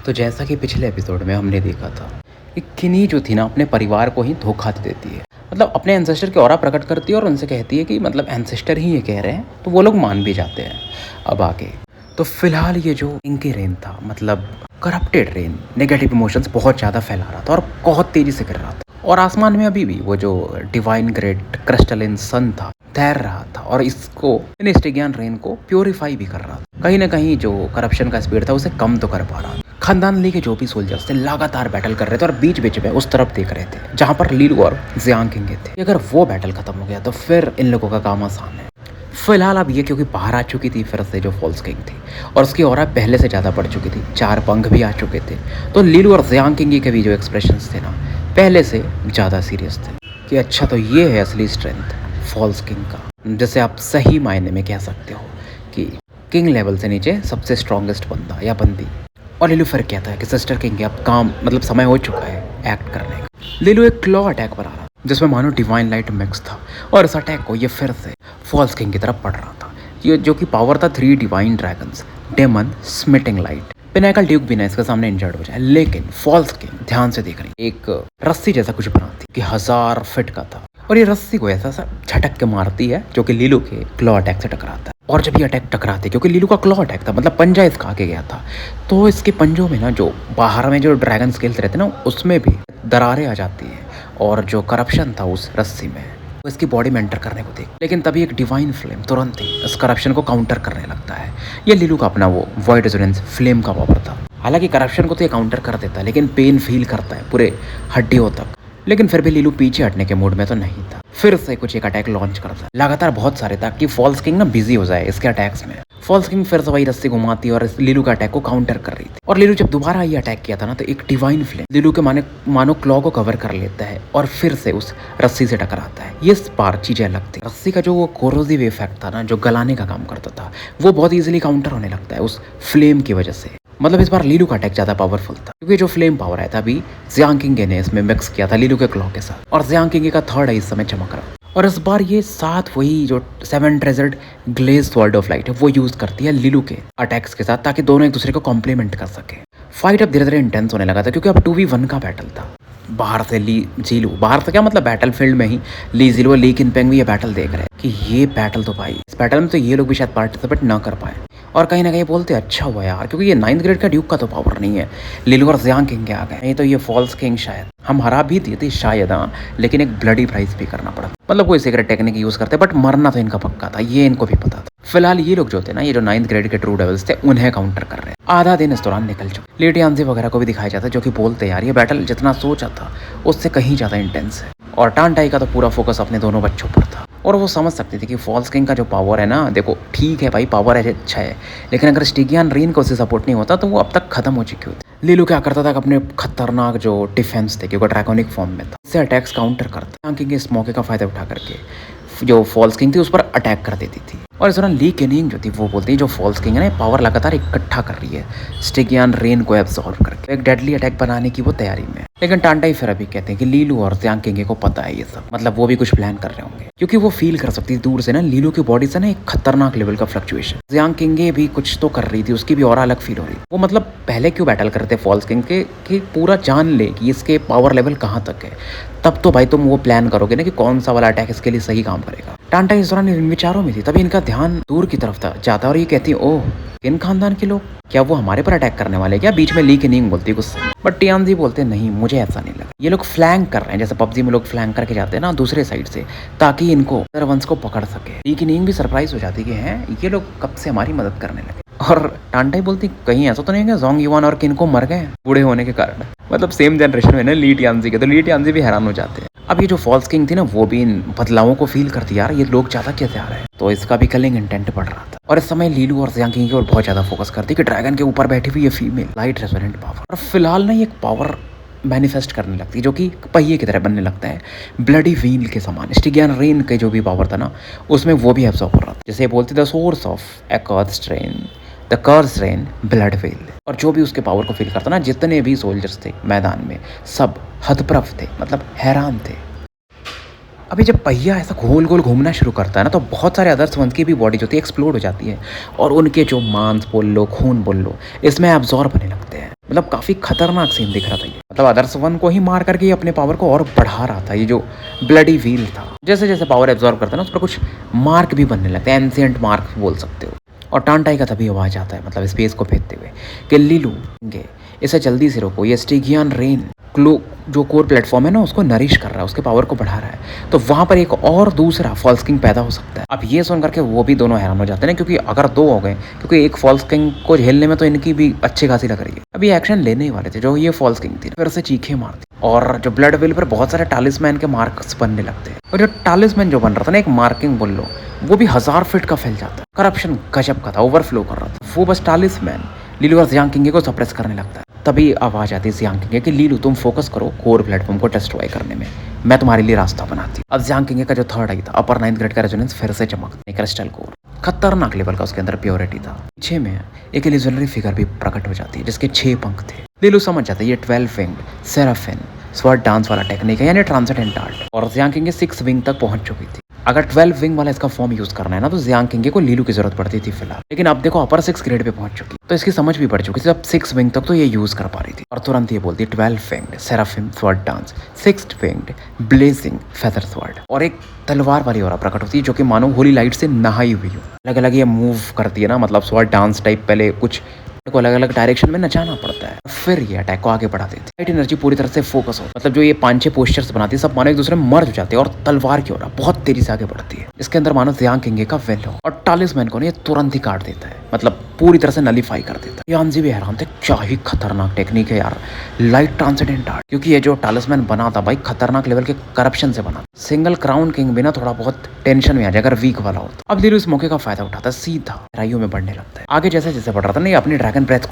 तो जैसा कि पिछले एपिसोड में हमने देखा था कि किन्ही जो थी ना अपने परिवार को ही धोखा दे देती है। मतलब अपने एंसेस्टर की ऑरा प्रकट करती है और उनसे कहती है कि मतलब एंसेस्टर ही ये कह रहे हैं, तो वो लोग मान भी जाते हैं। अब आगे तो फिलहाल ये जो इनकी रेन था, मतलब करप्टेड रेन, नेगेटिव इमोशंस बहुत ज़्यादा फैला रहा था और बहुत तेज़ी से गिर रहा था। और आसमान में अभी भी वो जो डिवाइन ग्रेट क्रिस्टलिन सन था तैर रहा था और इसको इन स्टिगियन रेन को प्योरीफाई भी कर रहा था। कहीं ना कहीं जो करप्शन का स्पीड था उसे कम तो कर पा रहा था। खानदान ली के जो भी सोल्जर्स थे लगातार बैटल कर रहे थे और बीच बीच में उस तरफ देख रहे थे जहाँ पर लीलू और जियांग किंग थे। अगर वो बैटल खत्म हो गया तो फिर इन लोगों का काम आसान है। फिलहाल अब ये क्योंकि बाहर आ चुकी थी फिर से जो फॉल्स किंग थी और उसकी ऑरा पहले से ज़्यादा बढ़ चुकी थी, 4 पंख भी आ चुके थे, तो लीलू और जियांग किंग के भी जो एक्सप्रेशंस थे ना पहले से ज़्यादा सीरियस थे कि अच्छा तो ये है असली स्ट्रेंथ फॉल्स किंग का, जैसे आप सही मायने में कह सकते हो कि किंग लेवल से नीचे सबसे स्ट्रॉन्गेस्ट बंदा या बंदी। और लीलू फिर कहता है कि सिस्टर किंग के अब काम मतलब समय हो चुका है एक्ट करने का। लीलू एक क्लॉ अटैक बना रहा जिसमें मानो डिवाइन लाइट मिक्स था और इस अटैक को ये फिर से फॉल्स किंग की तरफ पड़ रहा था। ये जो कि पावर था 3 divine dragons, demon, smiting light. Pinnacle duke भी ना इसके सामने इंजर्ड हो जाए, लेकिन फॉल्स किंग ध्यान से देख रही एक रस्सी जैसा कुछ बनाती कि 1000 फीट का था और ये रस्सी को ऐसा सा झटक के मारती है जो कि लीलू के क्लॉ अटैक से टकराता है। और जब ये अटैक टकराते क्योंकि लीलू का क्लॉ अटैक था, मतलब पंजा इसका आगे गया था, तो इसके पंजों में ना जो बाहर में जो ड्रैगन स्केल्स रहते ना उसमें भी दरारें आ जाती है और जो करप्शन था उस रस्सी में वो इसकी बॉडी में एंटर करने को देख, लेकिन तभी एक डिवाइन फ्लेम तुरंत ही इस करप्शन को काउंटर करने लगता है। ये लीलू का अपना वो वॉइड रेजोनेंस फ्लेम का पावर था। हालांकि करप्शन को तो ये काउंटर कर देता है लेकिन पेन फील करता है पूरे हड्डियों तक, लेकिन फिर भी लीलू पीछे हटने के मूड में तो नहीं था। फिर से कुछ एक अटैक लॉन्च करता है लगातार बहुत सारे, ताकि फॉल्स किंग ना बिजी हो जाए इसके अटैक्स में। फॉल्स किंग फिर से वही रस्सी घुमाती और लीलू का अटैक को काउंटर कर रही थी। और लीलू जब दोबारा ये अटैक किया था ना तो एक डिवाइन फ्लेम लीलू के मानो क्लॉ को कवर कर लेता है और फिर से उस रस्सी से टकराता है। ये बार चीजें अलग थी। रस्सी का जो वो कोरोसिव इफेक्ट था ना जो गलाने का काम करता था वो बहुत इजीली काउंटर होने लगता है उस फ्लेम की वजह से। मतलब इस बार लीलू का अटैक ज्यादा पावरफुल था क्योंकि जो फ्लेम पावर आया था अभी जियांग किंग ने इसमें मिक्स किया था लीलू के क्लॉ के साथ और जियांग किंग का थर्ड आई इस समय चमक रहा। और इस बार ये साथ वही जो 7 treasured glaze sword of light है वो यूज करती है लीलू के अटैक्स के साथ, ताकि दोनों एक दूसरे को कॉम्प्लीमेंट कर सके। फाइट अब धीरे धीरे इंटेंस होने लगा था क्योंकि अब 2v1 का बैटल था। बाहर से ली जीलू, बाहर से क्या मतलब बैटल फील्ड में ही ली जीलू और ली किनपेंग भी ये बैटल देख रहे हैं कि ये बैटल तो भाई इस बैटल में तो ये लोग भी शायद पार्टिसिपेट ना कर पाए। और कहीं ना कहीं बोलते अच्छा हुआ यार क्योंकि ये 9th ग्रेड का ड्यूक का तो पावर नहीं है, लीलू और जियांग किंग के आ गए, नहीं तो ये फॉल्स किंग शायद हम हरा भी दिए थे शायद, हाँ, लेकिन एक ब्लडी प्राइस भी करना पड़ा। मतलब कोई सीक्रेट टेक्निक यूज करते बट मरना तो इनका पक्का था, ये इनको भी पता था। फिलहाल ये लोग जो थे ना ये जो 9th ग्रेड के ट्रू डेविल्स थे उन्हें काउंटर कर रहे हैं। आधा दिन इस दौरान निकल चुका। लेडी आंजी वगैरह को भी दिखाया जाता है जो कि बोलते यार ये बैटल जितना सोचा था उससे कहीं ज्यादा इंटेंस है। और टांटाई का तो पूरा फोकस अपने दोनों बच्चों पर था और वो समझ सकती थी कि फॉल्स किंग का जो पावर है ना, देखो ठीक है भाई पावर है अच्छा है, लेकिन अगर स्टिगियन रेन को उसे सपोर्ट नहीं होता तो वो अब तक खत्म हो चुकी होती। लीलू क्या करता था अपने खतरनाक जो डिफेंस थे क्योंकि ड्रैगोनिक फॉर्म में था इससे अटैक्स काउंटर करता, किंग इस मौके का फायदा उठा करके जो फॉल्स किंग थी उस पर अटैक कर देती थी। और इस दौरान ली केनिंग जो थी वो बोलती है जो फॉल्स किंग है ना पावर लगातार इकट्ठा कर रही है स्टिगियन रेन को एब्सॉर्ब करके एक डेडली अटैक बनाने की वो तैयारी में। लेकिन टांटाई फिर अभी कहते हैं कि लीलू और जियांग किंग को पता है ये सब, मतलब वो भी कुछ प्लान कर रहे होंगे क्योंकि वो फील कर सकती थी दूर से ना लीलू की बॉडी से ना एक खतरनाक लेवल का फ्लक्चुएशन। जियांग किंग भी कुछ तो कर रही थी, उसकी भी और अलग फील हो रही थी। वो मतलब पहले क्यों बैटल करते फॉल्स किंग के कि पूरा जान ले कि इसके पावर लेवल कहाँ तक है, तब तो भाई तुम वो प्लान करोगे ना कि कौन सा वाला अटैक इसके लिए सही काम करेगा। टांटाई इस दौरान इन विचारों में थी, तभी इनका ध्यान दूर की तरफ था जाता और ये कहती ओह किन खानदान के लोग, क्या वो हमारे पर अटैक करने वाले क्या? बीच में ली केनिंग बोलती गुस्से में, बट टियानजी बोलते नहीं मुझे ऐसा नहीं लगा, ये लोग फ्लैंक कर रहे हैं जैसे पबजी में लोग फ्लैंक करके जाते हैं ना दूसरे साइड से ताकि इनको सर्वंस को पकड़ सके। ली केनिंग भी सरप्राइज हो जाती कि हैं ये लोग कब से हमारी मदद करने लगे। और टांटाई बोलती कहीं ऐसा तो नहीं है जोंग युवान और किन को मर गए बूढ़े होने के कारण, मतलब सेम जनरेशन में ना ली टियानजी के, तो ली टियानजी भी हैरान हो जाते हैं। अब ये जो फॉल्स किंग थी ना वो भी इन बदलावों को फील करती यार ये लोग ज्यादा कैसे आ रहे हैं, तो इसका भी कलिंग इंटेंट बढ़ रहा था। और इस समय लीलू और जियांग किंग की ओर बहुत ज्यादा फोकस करती कि ड्रैगन के ऊपर बैठी हुई ये फीमेल लाइट रेजोनेंट पावर। और फिलहाल ना ये एक पावर मैनिफेस्ट करने लगती है जो कि पहिए की तरह बनने लगता है ब्लडी व्हील के समान। स्टिगियन रेन के जो भी पावर था ना उसमें वो भी एब्जॉर्ब हो रहा था, जैसे बोलती the source of acworth strain the curse rain blood wheel. और जो भी उसके पावर को फील करता ना जितने भी सोल्जर्स थे मैदान में सब हतप्रभ थे, मतलब हैरान थे। अभी जब पहिया ऐसा गोल गोल घूमना शुरू करता है ना तो बहुत सारे अदर्स वंस की भी बॉडी जो होती है एक्सप्लोड हो जाती है और उनके जो मांस बोल लो खून बोल लो इसमें एब्जॉर्ब होने लगते हैं। मतलब काफ़ी खतरनाक सीन दिख रहा था ये। मतलब अदर्स वन को ही मार करके ये अपने पावर को और बढ़ा रहा था। ये जो ब्लडी व्हील था, जैसे जैसे पावर एब्जॉर्ब करता है ना, उस पर कुछ मार्क भी बनने लगते हैं, एंशिएंट मार्क बोल सकते हो। और टांटाई का तभी आवाज आता है, मतलब स्पेस को फेंकते हुए, कि लीलू इसे जल्दी से रोको, ये स्टिगियन रेन क्लो जो कोर प्लेटफॉर्म है ना उसको नरिश कर रहा है, उसके पावर को बढ़ा रहा है। तो वहां पर एक और दूसरा फॉल्स किंग पैदा हो सकता है। अब ये सुन करके वो भी दोनों हैरान हो जाते हैं, क्योंकि अगर दो हो गए, क्योंकि एक फॉल्स किंग को झेलने में तो इनकी भी अच्छी खासी लग रही है। अब ये एक्शन लेने ही वाले थे जो ये फॉल्स किंग थी, फिर से चीखे मारती और जो ब्लड व्हील पर बहुत सारे टालिस्मैन के मार्क्स बनने लगते हैं। और जो टालिस्मैन जो बन रहा था ना, एक मार्किंग बोल लो, वो भी 1000 फीट का फैल जाता है। करप्शन गजब का था, ओवरफ्लो कर रहा था। वो बस टालिस्मैन लीलू और जियांग किंग को सप्रेस करने लगता है। तभी आवाज आती है जियांग किंग कि लीलू तुम फोकस करो कोर प्लेटफॉर्म को डिस्ट्रॉय करने में, मैं तुम्हारे लिए रास्ता बनाती। अब जियांग किंग का जो थर्ड आई था, अपर 9th ग्रेड का रेजोनेंस फिर से चमकता, क्रिस्टल कोर खतरनाक लेवल का उसके अंदर प्योरिटी था। पीछे में एक इल्यूजनरी फिगर भी प्रकट हो जाती है जिसके 6 पंख थे। लीलू समझ जाता है ये 12 विंग्ड सेराफिन स्वॉर्ड डांस वाला टेक्निक है, यानी ट्रांसेंडेंट आर्ट। और जियांग किंग 6 विंग तक पहुंच चुकी थी। अगर 12 विंग वाला इसका फॉर्म यूज करना है ना, तो जियांग किंग को लीलू की जरूरत पड़ती थी फिलहाल। लेकिन अब देखो अपर 6 ग्रेड पे पहुंच चुकी, तो इसकी समझ भी पड़ चुकी थी। अब 6 विंग तक तो ये यूज कर पा रही थी। और तुरंत ये बोलती है 12 winged seraphin sword dance 6th winged blazing feather sword. और एक तलवार वाली और प्रकट होती है जो कि मानो होली लाइट से नहाई हुई हो। अलग अलग ये मूव करती है ना, मतलब स्वॉर्ड डांस टाइप, पहले कुछ को अलग अलग डायरेक्शन में नचाना पड़ता है, फिर ये अटैक को आगे बढ़ा देती है। लाइट एनर्जी पूरी तरह से फोकस हो, मतलब जो ये 5-6 पोस्चर्स बनाती है सब मानो एक दूसरे में मर्ज हो जाते हैं और तलवार की ओर बहुत तेजी से आगे बढ़ती है। इसके अंदर मानो जियांग किंग का विल हो और टालिस्मैन को ये तुरंत ही काट देता है, मतलब पूरी तरह से नलीफाई कर देता है। यानजी भी हैरान थे, क्या ही खतरनाक टेक्निक है यार, लाइट ट्रांसेंडेंट आर्ट। क्योंकि ये जो टालिस्मैन बना था भाई खतरनाक लेवल के करप्शन से बना। सिंगल क्राउन किंग भी ना थोड़ा बहुत टेंशन में आ जाए अगर वीक वाला हो। अब लीलू इस मौके का फायदा उठाता है, सीधा गहराइयों में बढ़ने लगता है। आगे जैसे जैसे बढ़ रहा था ना, ये अपनी ड्रैगन ब्रेथ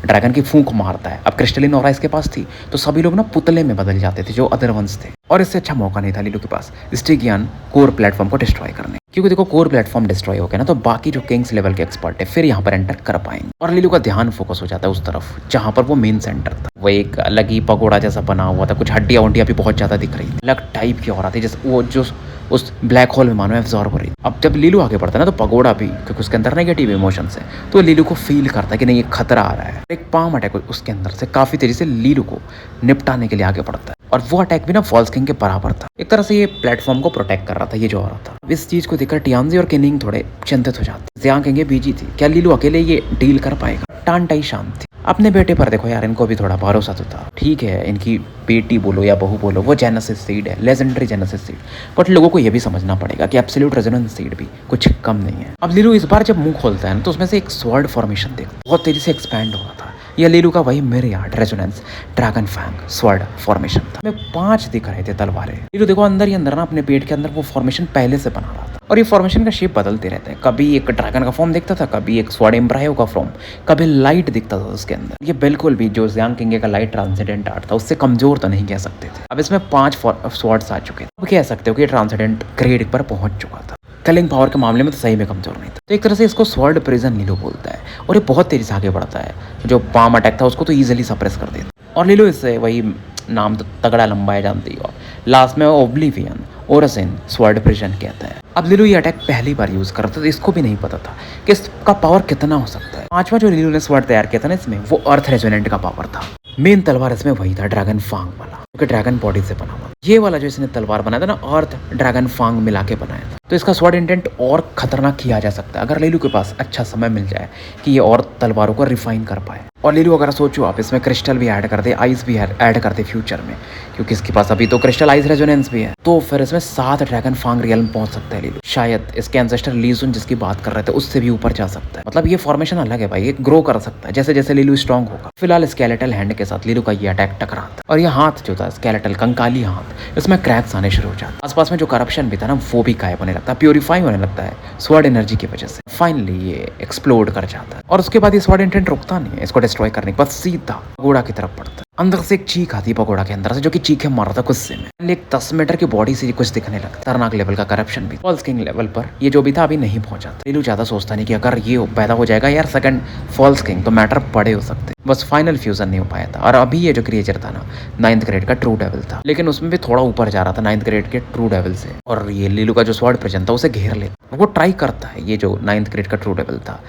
ड्रैगन की फूंक मारता है। अब क्रिस्टलिन ऑरा इसके पास थी, तो सभी लोग ना पुतले में बदल जाते थे जो अदर वंस थे। और इससे अच्छा मौका नहीं था लीलू के पास स्टिगियन कोर प्लेटफॉर्म को डिस्ट्रॉय करने, क्योंकि देखो कोर प्लेटफॉर्म डिस्ट्रॉय हो गया ना, तो बाकी जो किंग्स लेवल के एक्सपर्ट है फिर यहाँ पर एंटर कर पाएंगे। और लीलू का ध्यान फोकस हो जाता है उस तरफ जहाँ पर वो मेन सेंटर था। वो एक अलग ही पगोड़ा जैसा बना हुआ था, कुछ हड्डियां वड्डियां भी बहुत ज्यादा दिख रही थी, अलग टाइप की और थी, जैसे वो जो उस ब्लैक होल में मानो एब्जॉर्ब हो रही। अब जब लीलू आगे बढ़ता है ना, तो पगोड़ा भी, क्योंकि उसके अंदर नेगेटिव इमोशंस है, तो लीलू को फील करता है कि नहीं ये खतरा आ रहा है। एक पाम अटैक उसके अंदर से काफी तेजी से लीलू को निपटाने के लिए आगे बढ़ता है। और वो अटैक भी ना फॉल्स किंग के बराबर था। एक तरह से ये प्लेटफॉर्म को प्रोटेक्ट कर रहा था ये जो औरत था। इस चीज को देखकर टियांजी और केनिंग थोड़े चिंतित हो जाते। जियांग किंग बीजी थी, क्या लीलू अकेले ये डील कर पाएगा? टांटाई शांत थी। अपने बेटे पर देखो यार, इनको भी थोड़ा भरोसा तो था। ठीक है, इनकी बेटी बोलो या बहू बोलो, वो जेनेसिस सीड है, लेजेंडरी जेनेसिस सीड, बट लोगों को ये भी समझना पड़ेगा कि एब्सोल्यूट रेजोनेंस सीड भी कुछ कम नहीं है। अब लीलू इस बार जब मुंह खोलता है ना, तो उसमें से एक स्वॉर्ड फॉर्मेशन देखो बहुत तेजी से एक्सपैंड हो रहा था। यह लीलू का वही myriad resonance dragon fang sword formation था। में 5 दिख रहे थे तलवारें। लीलू देखो अंदर ही अंदर ना अपने पेट के अंदर वो फॉर्मेशन पहले से बना रहा था। और ये फॉर्मेशन का शेप बदलते रहते हैं, कभी एक ड्रैगन का फॉर्म दिखता था, कभी एक स्वॉर्ड एम्ब्रायो का फॉर्म, कभी लाइट दिखता था उसके अंदर। ये बिल्कुल भी जो जियांग किंग का लाइट ट्रांसेंडेंट आर्ट था उससे कमजोर तो नहीं कह सकते थे। अब इसमें 5 स्वॉर्ड्स आ चुके थे। अब कह सकते हो कि ट्रांसेंडेंट ग्रेड पर पहुंच चुका था। कलिंग पावर के मामले में तो सही में कमजोर नहीं था। तो एक तरह से इसको स्वॉर्ड प्रिजन लीलू बोलता है। और ये बहुत तेजी से आगे बढ़ता है। जो पाम अटैक था उसको तो ईजिली सप्रेस कर देता। और लीलू इससे वही नाम तो तगड़ा लंबा है जानती हो, लास्ट में ओब्लिवियन ओरसिन स्वॉर्ड प्रिजन कहता है। अब लीलू ये अटैक पहली बार यूज करता था, तो इसको भी नहीं पता था कि इसका पावर कितना हो सकता है। 5वां जो लीलू ने स्वॉर्ड तैयार किया था ना, इसमें वो अर्थ रेजोनेंट का पावर था। मेन तलवार इसमें वही था, ड्रैगन फांग वाला, क्योंकि ड्रैगन बॉडी से बना हुआ। ये वाला जो इसने तलवार बनाया था ना, अर्थ ड्रैगन फांग मिला के बनाया था। तो इसका स्वॉर्ड इंटेंट और खतरनाक किया जा सकता है अगर लीलू के पास अच्छा समय मिल जाए कि ये और तलवारों को रिफाइन कर पाए। और लीलू अगर सोचो आप इसमें क्रिस्टल भी ऐड कर दे, आइस भी ऐड कर दे फ्यूचर में, क्योंकि इसके पास अभी तो क्रिस्टल आइस रेजोनेंस भी है, तो फिर इसमें 7 ड्रैगन फांग रियल पहुंच सकता है लीलू। शायद इसके एंसेस्टर लीजुन जिसकी बात कर रहे थे उससे भी ऊपर जा सकता है। मतलब ये फॉर्मेशन अलग है भाई, ये ग्रो कर सकता है जैसे जैसे लीलू स्ट्रॉन्ग होगा। फिलहाल स्केलेटल हैंड के साथ लीलू का ये अटैक टकराता है। और ये हाथ जो था स्केलेटल कंकाली हाथ, इसमें क्रैक्स आने शुरू हो जाते। आसपास में जो करप्शन भी था ना, वो भी गायब होने लगता है, प्योरीफाई होने लगता है स्वॉर्ड एनर्जी की वजह से। फाइनली ये एक्सप्लोड कर जाता है। और उसके बाद ये स्वॉर्ड इंटेंट रुकता नहीं है इसको डिस्ट्रॉय करने के बाद, सीधा पगोड़ा की तरफ बढ़ता है। अंदर से एक चीख आती है पगोड़ा के अंदर से, जो कि चीखे मार रहा था गुस्से में। एक 10 मीटर की बॉडी से कुछ दिखने लगता है। खतरनाक लेवल का करप्शन भी। फॉल्स किंग लेवल पर ये जो भी था अभी नहीं पहुंचा था। लीलू ज्यादा सोचता नहीं कि अगर ये पैदा हो जाएगा यार सेकंड फॉल्स किंग, तो मैटर बड़े हो सकते। बस फाइनल फ्यूजन नहीं हो पाया था। और अभी ये जो क्रिएचर था ना, 9th ग्रेड का ट्रू डेविल था, लेकिन उसमें भी थोड़ा ऊपर जा रहा था 9th ग्रेड के ट्रू डेविल से। और ये लीलू का जो स्वॉर्ड प्रिजन था उसे घेर लेता। वो ट्राई करता है ये जो 9th ग्रेड का ट्रू डेविल था,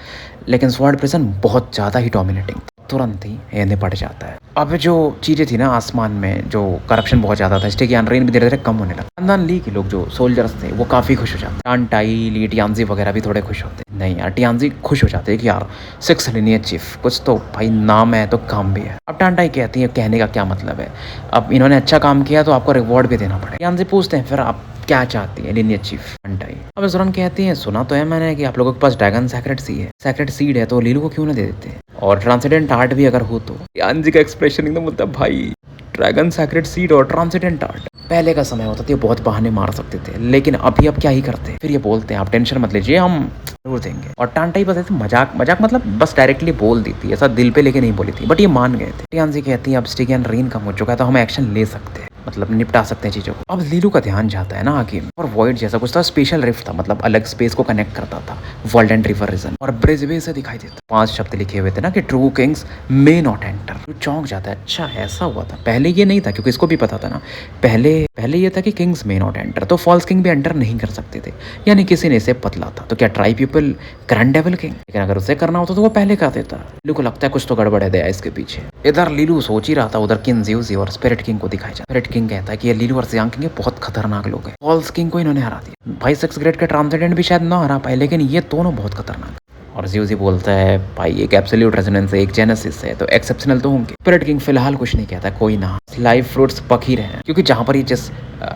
लेकिन स्वॉर्ड प्रिजन बहुत ज्यादा ही डोमिनेटिंग था। तुरंत ही निपट जाता है। अब जो चीज़ें थी ना आसमान में, जो करप्शन बहुत ज़्यादा था, स्टेगियन रेन भी धीरे धीरे कम होने लगा। खानदान ली के लोग जो सोल्जर्स थे वो काफ़ी खुश हो जाते। टान टाई ली टियानजी वगैरह भी थोड़े खुश होते। नहीं यार, टियानजी खुश हो जाते हैं कि यार 6 लिनियज चीफ, कुछ तो भाई नाम है तो काम भी है। अब टान टाई कहती है कहने का क्या मतलब है, अब इन्होंने अच्छा काम किया तो आपको रिवॉर्ड भी देना पड़ेगा। टियानजी पूछते हैं फिर आप क्या चाहती है लिनियज चीफ टाई। अब इस दौरान कहती है सुना तो है मैंने कि आप लोगों के पास ड्रैगन सेक्रेट सीड है, तो लीलू को क्यों ना दे देते, और ट्रांसेंडेंट आर्ट भी अगर हो तो। टियानजी का एक्सप्रेशन एकदम मतलब भाई ड्रैगन सेक्रेट सीड और ट्रांसेंडेंट आर्ट। पहले का समय होता था ये बहुत बहाने मार सकते थे, लेकिन अभी अब क्या ही करते। फिर ये बोलते हैं आप टेंशन मत लीजिए, हम जरूर देंगे। और टांटाई बस ऐसे मजाक मतलब बस डायरेक्टली बोल दी थी, ऐसा दिल पे लेके नहीं बोली थी, बट ये मान गए थे। टियानजी कहती है अब स्टेगियन रेन कम हो चुका है तो हम एक्शन ले सकते हैं, मतलब निपटा सकते हैं चीजों को। अब लीलू का ध्यान जाता है ना आगे, और वॉइड जैसा कुछ था, स्पेशल रिफ्ट था, मतलब अलग स्पेस को कनेक्ट करता था वर्ल्ड एंड रिवर रीजन, और ब्रिजवे से दिखाई देता। 5 शब्द लिखे हुए थे ना कि true Kings may not enter. चौंक जाता है, अच्छा ऐसा हुआ था, पहले ये नहीं था, क्योंकि इसको भी पता था ना, पहले ये था कि किंग्स मे नॉट एंटर, तो फॉल्स किंग भी एंटर नहीं कर सकते थे, यानी किसी ने इसे बदला था। तो क्या try people grand devil king, लेकिन अगर उसे करना होता तो वो पहले कर देता। लीलू को लगता है कुछ तो गड़बड़ है दया इसके पीछे। इधर लीलू सोच ही रहा था, उधर किंग ज़्यूज़ी और स्पिरिट किंग को दिखाया जाए। स्पिरिट किंग कहता है कि ये लीलू और जियांग किंग बहुत खतरनाक लोग हैं, फॉल्स किंग को इन्होंने हरा दिया। भाई 6 ग्रेड के ट्रांसेंडेंट भी शायद ना हरा पाए, लेकिन ये दोनों बहुत खतरनाक। और ज़्यूज़ी बोलता है भाई एक एब्सोल्यूट रेजोनेंस है, एक जेनेसिस है, तो एक्सेप्शनल तो होंगे। स्पिरिट किंग फिलहाल कुछ नहीं कहता, कोई ना, लाइफ फ्रूट्स पक ही रहे हैं, क्योंकि जहाँ पर ये जिस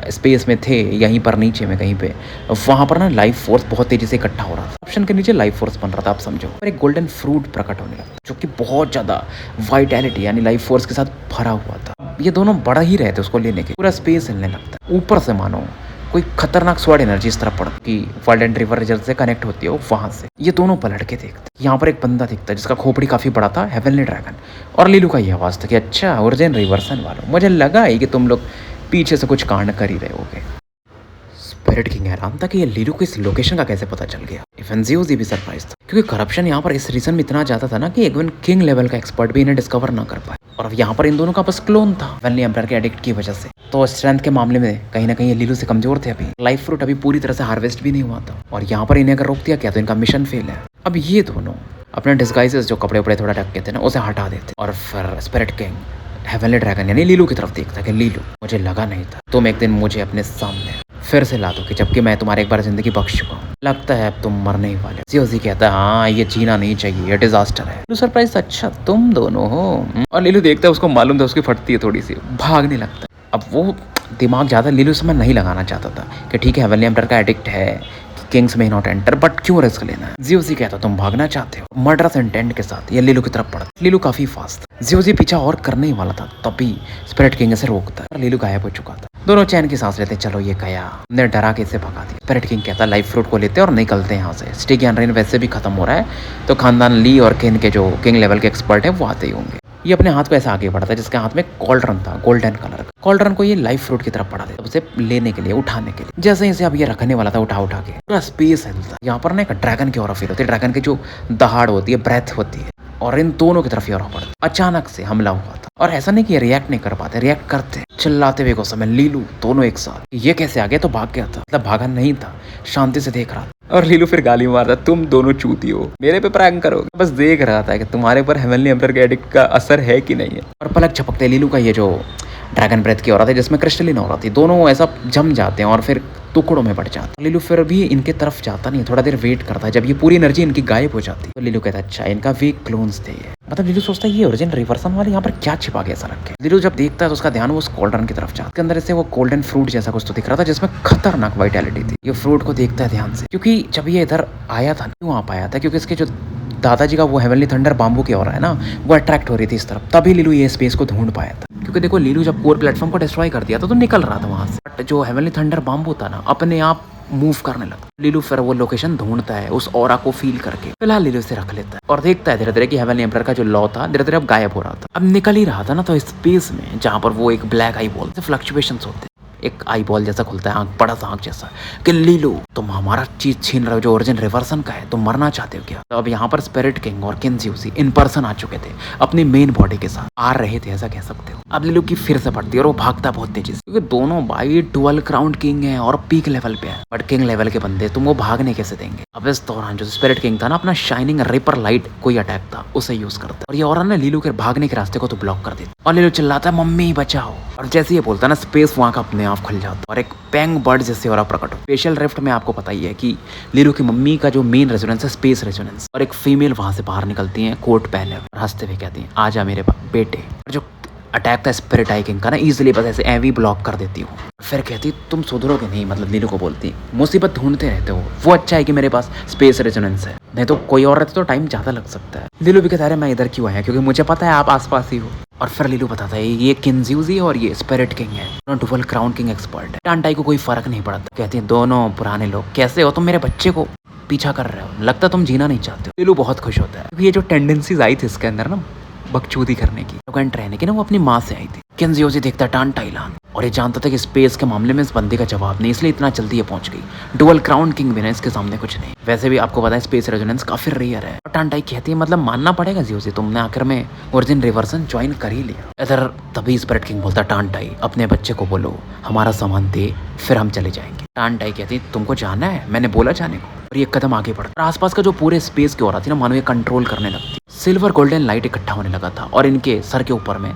स्पेस में थे, यहीं पर नीचे में कहीं पे, वहाँ पर ना लाइफ फोर्स बहुत तेजी से इकट्ठा हो रहा था। ऑप्शन के नीचे लाइफ फोर्स बन रहा था, आप समझो। और एक गोल्डन फ्रूट प्रकट होने लगा, जो कि बहुत ज़्यादा वाइटैलिटी यानी लाइफ फोर्स के साथ भरा हुआ था। ये दोनों बड़ा ही रहे थे उसको लेने के, पूरा स्पेस हिलने लगता है। ऊपर से मानो कोई खतरनाक स्वॉर्ड एनर्जी इस तरफ पड़ती कि वर्ल्ड एंड रिवर रिजन से कनेक्ट होती है, वहां से ये दोनों पलट के देखते। यहाँ पर एक बंदा दिखता है जिसका खोपड़ी काफी बड़ा था, हेवनली ड्रैगन। और लीलू का ये आवाज था कि अच्छा ओरिजिन रिवर्सन वालों, मुझे लगा ही कि तुम लोग पीछे से कुछ कांड कर ही रहे होगे। स्पिरिट किंग हैरान था कि ये लीलू को इस लोकेशन का कैसे पता चल गया। इवन ज़्यूज़ी भी सरप्राइज था, क्योंकि करप्शन यहाँ पर इस रीजन में इतना ज्यादा था ना कि इवन किंग लेवल का एक्सपर्ट भी इन्हें डिस्कवर ना कर पाए। और अब यहाँ पर इन दोनों का बस क्लोन था, हेवनली एम्परर के एडिक्ट की वजह से। तो स्ट्रेंथ के मामले में कहीं ना कहीं ये लीलू से कमजोर थे। अभी लाइफ फ्रूट अभी पूरी तरह से हार्वेस्ट भी नहीं हुआ था, और यहाँ पर इन्हें अगर रोक दिया गया तो इनका मिशन फेल है। अब ये दोनों अपने डिस्गाइजेस जो कपड़े उपड़े थोड़ा ढक के थे ना, उसे हटा देते, और फिर स्पिरिट किंग हेवनली ड्रैगन यानी लीलू की तरफ देखता कि लीलू, मुझे लगा नहीं था तुम एक दिन मुझे अपने सामने फिर से ला दोगे, जबकि मैं तुम्हारे एक बार जिंदगी बख्श चुका हूँ। लगता है अब तुम मरने ही वाले। ज़्यूज़ी कहता है हाँ ये जीना नहीं चाहिए, ये डिजास्टर है। लीलू सरप्राइज, अच्छा तुम दोनों हो। और लीलू देखता है, उसको मालूम था, उसकी फटती है थोड़ी सी, भागने लगता है। अब वो दिमाग ज़्यादा लीलू समय नहीं लगाना चाहता था कि ठीक है हेवनली एम्परर का एडिक्ट है, किंग्स में नॉट एंटर, बट क्यों रिस्क लेना है। ज़्यूज़ी कहता तुम भागना चाहते हो, मर्डरस इंटेंट के साथ ये लीलू की तरफ पड़ता। लीलू काफी फास्ट था, ज़्यूज़ी पीछा और करने ही वाला था, तभी स्पिरिट किंग से रोकता है। लीलू गायब हो चुका था। दोनों चैन की सांस लेते, चलो ये गया, हमने डरा के इसे भगा दिया। स्पिरिट किंग कहता लाइफ फ्रूट को लेते और निकलते हैं यहाँ से। स्टेगियन रेन वैसे भी खत्म हो रहा है, तो खानदान ली और किन के जो किंग लेवल के एक्सपर्ट है वो आते ही होंगे। ये अपने हाथ को ऐसे आगे बढ़ता है, जिसके हाथ में कॉल्ड्रन था, गोल्डन कलर का। कॉल्ड्रन को ये लाइफ फ्रूट की तरफ बढ़ा देता, उसे लेने के लिए, उठाने के लिए। जैसे इसे अब ये रखने वाला था, उठा के पूरा स्पेस हिलता। यहाँ पर ना एक ड्रैगन की ऑरा फील होती है, ड्रैगन की जो दहाड़ होती है, ब्रेथ होती है, और इन दोनों की तरफ ये ऑरा पड़ता है। अचानक से हमला हुआ था, और ऐसा नहीं कि रिएक्ट नहीं कर पाते, रिएक्ट करते, चिल्लाते हुए गुस्से में लीलू दोनों एक साथ। ये कैसे आ गया, तो भाग गया था, मतलब भागा नहीं था, शांति से देख रहा था। और लीलू फिर गाली मारता, तुम दोनों चूती हो, मेरे पे प्रैंक करोगे। बस देख रहा था कि तुम्हारे पर हेवनली एम्परर के एडिक्ट का असर है कि नहीं है। और पलक झपकते लीलू का ये जो ड्रैगन ब्रेथ की हो रहा था, जिसमें क्रिस्टलिन हो रहा थी, दोनों ऐसा जम जाते हैं और फिर टुकड़ों में बढ़ जाता। लीलू फिर भी इनके तरफ जाता नहीं, थोड़ा देर वेट करता है, जब ये पूरी एनर्जी इनकी गायब हो जाती है तो लीलू कहता है अच्छा इनका वीक क्लोन्स थे ये। मतलब लीलू सोचता है ये ओरिजिन रिवर्सन वाले यहाँ पर क्या छिपा के ऐसा रखे। लीलू जब देखता है तो उसका ध्यान उस कॉल्ड्रन की तरफ जाता है, उसके अंदर से वो गोल्डन फ्रूट जैसा कुछ तो दिख रहा था, जिसमें खतरनाक वाइटैलिटी थी। ये फ्रूट को देखता है ध्यान से, क्योंकि जब ये इधर आया था, क्यों आ पाया था, क्योंकि इसके जो दादाजी का वो हेवनली थंडर बाम्बू की हो रहा है ना, वो अट्रैक्ट हो रही थी इस तरफ, तभी लीलू ये स्पेस को ढूंढ पाया था। क्योंकि देखो लीलू जब कोर प्लेटफॉर्म को डिस्ट्रॉय कर दिया था तो निकल रहा था वहां से, बट जो हेवनली थंडर बाम्बू था ना, अपने आप मूव करने लगा। लीलू फिर वो लोकेशन ढूंढता है, उस ऑरा को फील करके फिलहाल लीलू से रख लेता है, और देखता है धीरे धीरे कि हेवनली एम्परर का जो लॉ था धीरे धीरे अब गायब हो रहा था। अब निकल ही रहा था ना, तो स्पेस में जहाँ पर वो एक ब्लैक आई बॉल से फ्लक्चुएशंस होते, एक आई बॉल जैसा खुलता है, आंख, बड़ा सा आंख जैसा, कि लीलू तुम हमारा चीज छीन रहे हो जो ओरिजिन रिवर्सन का है, तुम मरना चाहते हो क्या। तो अब यहाँ पर स्पिरिट किंग और किन ज़्यूज़ी इन पर्सन आ चुके थे, अपनी मेन बॉडी के साथ आ रहे थे, ऐसा कह सकते हो। अब लीलू की फिर से पड़ती है और वो भागता बहुत तेजी से, क्योंकि दोनों भाई डुअल क्राउन किंग है और पीक लेवल पे है। बट किंग लेवल के बंदे तुम वो भागने कैसे देंगे। अब इस दौरान जो स्पिरिट किंग था ना, अपना शाइनिंग रिपर लाइट कोई अटैक था उसे यूज करता और ये और ना लीलू के भागने के रास्ते को तो ब्लॉक कर देता और लीलू चिल्लाता है मम्मी बचाओ। और जैसे ये बोलता है ना, स्पेस वहां का अपने आप खुल जाता और एक पैंग बर्ड जैसे और प्रकट हो। स्पेशल रिफ्ट में आपको पता ही है कि लीलू की मम्मी का जो मेन रेजोनेंस है स्पेस रेजोनेंस, और एक फीमेल वहां से बाहर निकलती है कोट पहने और हंसते हुए कहती है आजा मेरे बेटे। और जो अटैक था स्पिरिट आई किंग का ना, इजीली बस ऐसे एवी ब्लॉक कर देती हूँ। फिर कहती तुम सुधरोगे नहीं, मतलब लीलू को बोलती मुसीबत ढूंढते रहते हो, वो अच्छा है कि मेरे पास स्पेस रेजोनेंस है, नहीं तो कोई और रहते तो टाइम ज़्यादा लग सकता है। लीलू भी कहता है मैं इधर क्यों आया, क्योंकि मुझे पता है आप आसपास ही हो। और फिर लीलू बताता है ये किंज्यूजी और ये स्पिरिट किंग है, डुअल क्राउन किंग एक्सपर्ट है। टांटाई को कोई फर्क नहीं पड़ता, कहती है दोनों पुराने लोग कैसे हो, तुम मेरे बच्चे को पीछा कर रहे हो, लगता तुम जीना नहीं चाहते हो। लीलू बहुत खुश होता है क्योंकि ये जो टेंडेंसीज आई थी इसके अंदर ना बकचोदी करने की, रहने की ना, वो अपनी माँ से आई थी। किंज्यूजी देखता है टांटाइलान और ये जानता था कि स्पेस के मामले में इस बंदे का जवाब नहीं, इसलिए इतना जल्दी ये पहुंच गई। डुअल क्राउन किंग भी ना इसके सामने कुछ नहीं। वैसे भी आपको पता है स्पेस रेजोनेंस काफी रेयर है। और टांटाई कहती है मतलब मानना पड़ेगा जियोजी, तुमने आखिर में ओरिजिन रिवर्सन ज्वाइन कर ही लिया। इधर तभी स्पिरिट किंग बोलता टांटाई अपने बच्चे को बोलो हमारा सामान दे फिर हम चले जाएंगे। टांटाई कहती तुमको जाना है, मैंने बोला जाने को। और ये कदम आगे बढ़ता और आसपास का जो पूरे स्पेस की ओर थी ना, मानो ये कंट्रोल करने लगती। सिल्वर गोल्डन लाइट इकट्ठा होने लगा था और इनके सर के ऊपर में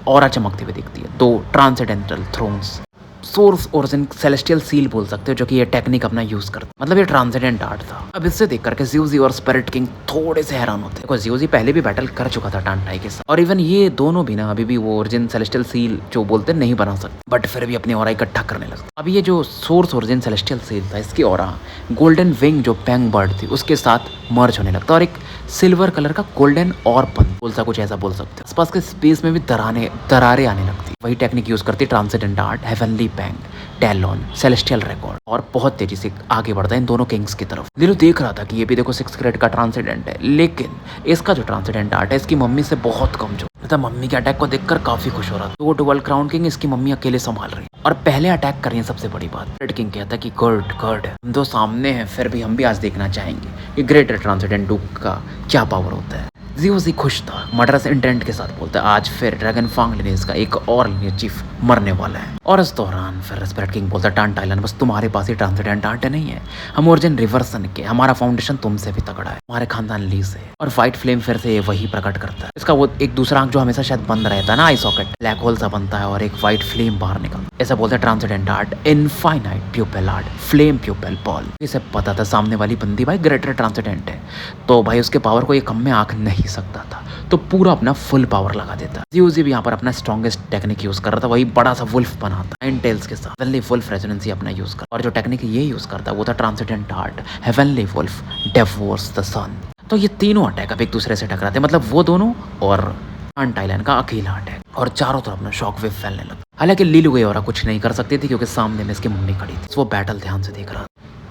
ऑरा चमकती हुई दिखती है। दो transcendental thrones, source origin celestial seal बोल सकते हो, जो कि ये टेक्निक अपना यूज करते, मतलब ये ट्रांसेंडेंट आर्ट था। अब इससे देख करके जियोजी और स्पिरिट किंग थोड़े से हैरान होते हैं। जियोजी पहले भी बैटल कर चुका था टांटाई के साथ, और इवन ये दोनों भी ना अभी भी वो ओरिजिन सेलेस्टियल सील जो बोलते नहीं बना सकते, बट फिर भी अपनी ऑरा इकट्ठा करने लगते। अब ये जो सोर्स ओरिजिन सेलेस्टियल सील था, इसकी ऑरा गोल्डन विंग जो पैंग बर्ड थी उसके साथ मर्ज होने लगता और एक सिल्वर कलर का गोल्डन और बोल सा कुछ ऐसा बोल सकते हैं। आसपास के स्पेस में भी दरारें आने लगती। वही टेक्निक यूज करती ट्रांसेंडेंट आर्ट, हेवनली पैंग, टैलोन, सेलेस्टियल रिकॉर्ड, और बहुत तेजी से आगे बढ़ता है इन दोनों किंग्स की तरफ। लीलू देख रहा था कि ये भी देखो 6 ग्रेड का ट्रांसेंडेंट है, लेकिन इसका जो ट्रांसेंडेंट आर्ट है इसकी मम्मी से बहुत कमजोर। मतलब मम्मी के अटैक को देखकर काफी खुश हो रहा था। तो वो डुअल क्राउन किंग इसकी मम्मी अकेले संभाल रही है और पहले अटैक कर रही है। सबसे बड़ी बात, रेड किंग कहता है कि गुड हम तो सामने हैं, फिर भी हम भी आज देखना चाहेंगे कि ग्रेटर ट्रांसेंडेंट डुक का क्या पावर होता है। जियोजी खुश था, मर्डरस इंटेंट के साथ बोलता है आज फिर ड्रैगन फांग लिनेज का एक और लिनेज चीफ मरने वाला है। और इस दौरान फिर स्पिरिट किंग बोलता है टांटाइलन बस तुम्हारे पास ही ट्रांसेंडेंट आर्ट नहीं है, हम ओरिजिन रिवर्सन के, हमारा फाउंडेशन तुमसे भी तगड़ा है, हमारे खानदान ली से। और व्हाइट फ्लेम फिर से वही प्रकट करता है। इसका वो एक दूसरा आंख जो हमेशा शायद बंद रहता है ना, आई सॉकेट, ब्लैक होल सा बनता है और एक व्हाइट फ्लेम बाहर निकलता है। ऐसा बोलता है transcendent art, infinite pupil art, flame pupil ball. इसे पता था सामने वाली बंदी भाई ग्रेटर ट्रांसेंडेंट है, तो भाई उसके पावर को ये कम में आंख नहीं सकता था, तो पूरा अपना फुल पावर लगा देता। जियोजी भी यहाँ पर अपना स्ट्रॉन्गेस्ट टेक्निक यूज कर रहा था, वही बड़ा सा वुल्फ बनाता, 9 टेल्स के साथ हेवनली वुल्फ रेजोनेंसी अपना यूज कर। और जो टेक्निक ये यूज करता वो था transcendent art, heavenly wolf, devours the sun. तो ये तीनों अटैक अब एक दूसरे से टकराते, मतलब वो दोनों और टांटाइलन का अकेला अटैक, और चारों तरफ ना शॉक वेव फैलने लगा। हालांकि लीलू गई और कुछ नहीं कर सकती थी क्योंकि सामने में इसकी मम्मी खड़ी थी, वो बैटल ध्यान से देख रहा था।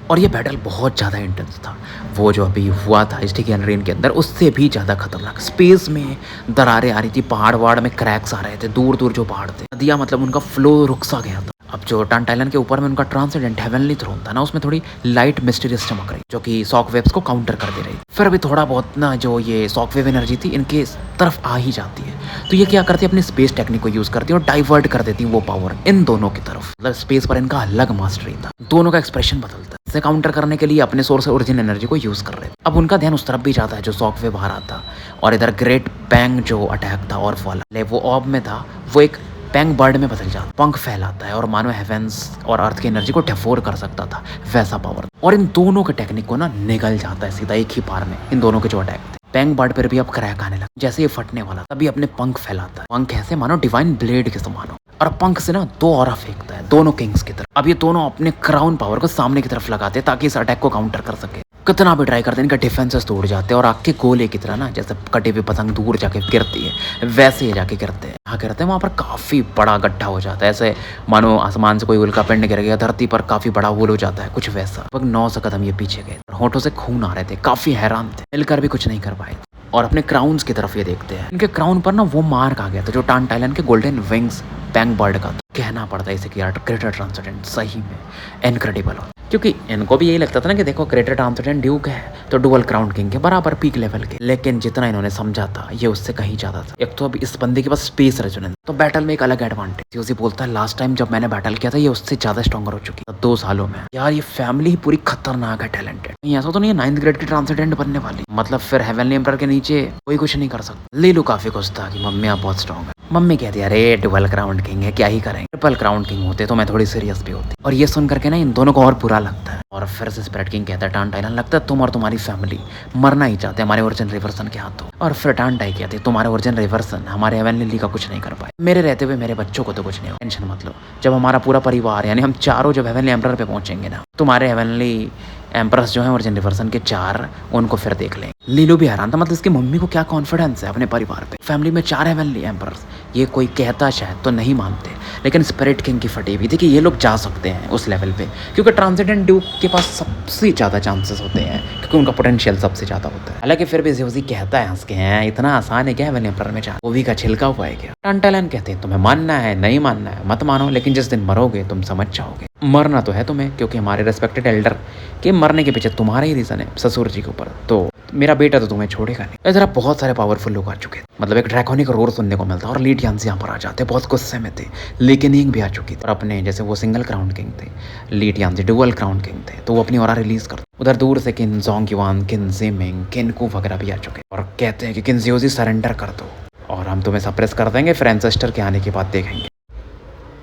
और ये बैटल बहुत ज़्यादा इंटेंस था। वो जो अभी हुआ था स्टिकियन रेन के अंदर, उससे भी ज़्यादा खतरनाक। स्पेस में दरारें आ रही थी, पहाड़ वहाड़ में क्रैक्स आ रहे थे, दूर दूर जो पहाड़ थे, नदियाँ मतलब उनका फ्लो रुक सा गया था। अब जो टांटाइलन के ऊपर में उनका ट्रांसेंडेंट हेवनली थ्रोन था ना, उसमें थोड़ी लाइट मिस्टीरियस चमक रही, जो कि शॉक वेव्स को काउंटर कर दे रही। फिर भी थोड़ा बहुत ना जो ये शॉक वेव एनर्जी थी इनके तरफ आ ही जाती है, तो ये क्या करती है अपनी स्पेस टेक्निक को यूज करती है और डाइवर्ट कर देती है वो पावर इन दोनों की तरफ। मतलब स्पेस पर इनका अलग मास्टरी था, दोनों का एक्सप्रेशन बदलता है। इसे काउंटर करने के लिए अपने सोर्स ओरिजिन एनर्जी को यूज कर रहे थे। अब उनका ध्यान उस तरफ भी जाता है जो शॉक वेव बाहर आता, और इधर ग्रेट पैंग जो अटैक था और वाला वो ऑब में था, वो एक पैंग बर्ड में बदल जाता, पंख फैलाता है और मानो हेवेंस और अर्थ की एनर्जी को डेफोर कर सकता था, वैसा पावर। और इन दोनों के टेक्निक को ना निगल जाता है सीधा एक ही बार में, इन दोनों के जो अटैक थे। पैंग बर्ड पर भी अब क्रैक आने लगा, जैसे ये फटने वाला तभी अपने पंख फैलाता है, पंख ऐसे मानो डिवाइन ब्लेड के समान हो, और पंख से ना 2 ऑरा फेंकता है दोनों किंग्स की तरफ। अब ये दोनों अपने क्राउन पावर को सामने की तरफ लगाते ताकि इस अटैक को काउंटर कर सके। कितना भी ट्राई करते हैं, इनका डिफेंसेस तोड़ जाते हैं और आग के गोले की तरह ना, जैसे कटे हुए पतंग दूर जाके गिरती है वैसे ही जाके गिरते हैं। यहाँ गिरते हैं वहाँ पर काफ़ी बड़ा गड्ढा हो जाता है, ऐसे मानो आसमान से कोई उल्का पिंड गिर गया, धरती पर काफ़ी बड़ा होल हो जाता है, कुछ वैसा। लगभग 900 कदम ये पीछे गए, होठों से खून आ रहे थे, काफ़ी हैरान थे, मिलकर भी कुछ नहीं कर पाए। और अपने क्राउन्स की तरफ ये देखते हैं, इनके क्राउन पर ना वो मार्क आ गया था जो टांटाइलन के गोल्डन विंग्स पैंग बर्ड का। कहना पड़ता है इसे कि यार ग्रेटर ट्रांसेंडेंट सही में इनक्रेडिबल हो। क्योंकि इनको भी यही लगता था ना कि देखो ग्रेटर ट्रांसिडेंट ड्यूक है तो डुअल क्राउन किंग के बराबर पीक लेवल के, लेकिन जितना इन्होंने समझा था ये उससे कहीं ज्यादा था। एक तो अब इस बंदे के पास स्पेस रेजोनेंस, तो बैटल में एक अलग एडवांटेज। उसी बोलता है लास्ट टाइम जब मैंने बैटल किया था ये उससे ज्यादा स्ट्रॉन्गर हो चुकी है 2 सालों में। यार ये फैमिली ही पूरी खतरनाक है, टैलेंटेड। ऐसा तो नहीं है 9th ग्रेड की ट्रांसिडेंट बनने वाली, मतलब फिर हेवनली एम्परर के नीचे कोई कुछ नहीं कर सकता। ले लो काफी कुछ था कि मम्मी आप बहुत स्ट्रॉन्ग है। मम्मी कहती है अरे डुअल क्राउन किंग है क्या ही करेंगे, ट्रिपल क्राउन किंग होते तो मैं थोड़ी सीरियस भी होती। और ये सुन करके ना इन दोनों को और बुरा लगता है। और फिर से स्पिरिट किंग कहता है टांटाई लगता है तुम और तुम्हारी फैमिली मरना ही चाहते हमारे ओरिजिन रिवर्सन के हाथों। और फिर टांटाई कहती है तुम्हारे ओरिजिन रिवर्सन हमारे हेवनली ली का कुछ नहीं कर पाए, मेरे रहते हुए मेरे बच्चों को तो कुछ नहीं हो, टेंशन मत लो। जब हमारा पूरा परिवार यानी हम चारों जब हेवनली एम्परर पे पहुंचेंगे ना, तुम्हारे हेवनली एम्प्रेस जो है ओरिजिन रिवर्सन के 4 उनको फिर देख लेंगे। लीलो भी हैरान था, मतलब इसकी मम्मी को क्या कॉन्फिडेंस है अपने परिवार पे। फैमिली में 4 हेवनली एम्परर्स, ये कोई कहता शायद तो नहीं मानते, लेकिन स्पिरिट किंग की फटी हुई थी कि ये लोग जा सकते हैं उस लेवल पे, क्योंकि ट्रांसिडेंट ड्यूक के पास सबसे ज़्यादा चांसेस होते हैं, क्योंकि उनका पोटेंशियल सबसे ज़्यादा होता है। हालांकि फिर भी ज़ेउसी कहता है हंस के हैं इतना आसान है क्या हेवनली एम्परर में जाना, गोभी का छिलका हुआ है क्या। टांटालन कहते हैं तुम्हें मानना है नहीं मानना है मत मानो, लेकिन जिस दिन मरोगे तुम समझ जाओगे। मरना तो है तुम्हें, क्योंकि हमारे रेस्पेक्टेड एल्डर के मरने के पीछे तुम्हारा ही रीज़न है ससुर जी के ऊपर, तो मेरा बेटा तो तुम्हें छोड़ेगा नहीं। इधर बहुत सारे पावरफुल लोग आ चुके थे, मतलब एक ड्रैकोनिक रोर सुनने को मिलता, और ली टियान्स यहाँ पर आ जाते, बहुत गुस्से में थे। लेकिन एक भी आ चुकी थी, और अपने जैसे वो सिंगल क्राउन किंग थे, ली टियान्स डुअल क्राउन किंग थे, तो वो अपनी ऑरा रिलीज करते। उधर दूर से किन जोंग युआन, किन जिमिंग, किन कू वगैरह भी आ चुके, और कहते हैं कि किन ज़ेउसी सरेंडर कर दो और हम तुम्हें सप्रेस कर देंगे, फिर एंसेस्टर के आने के बाद देखेंगे।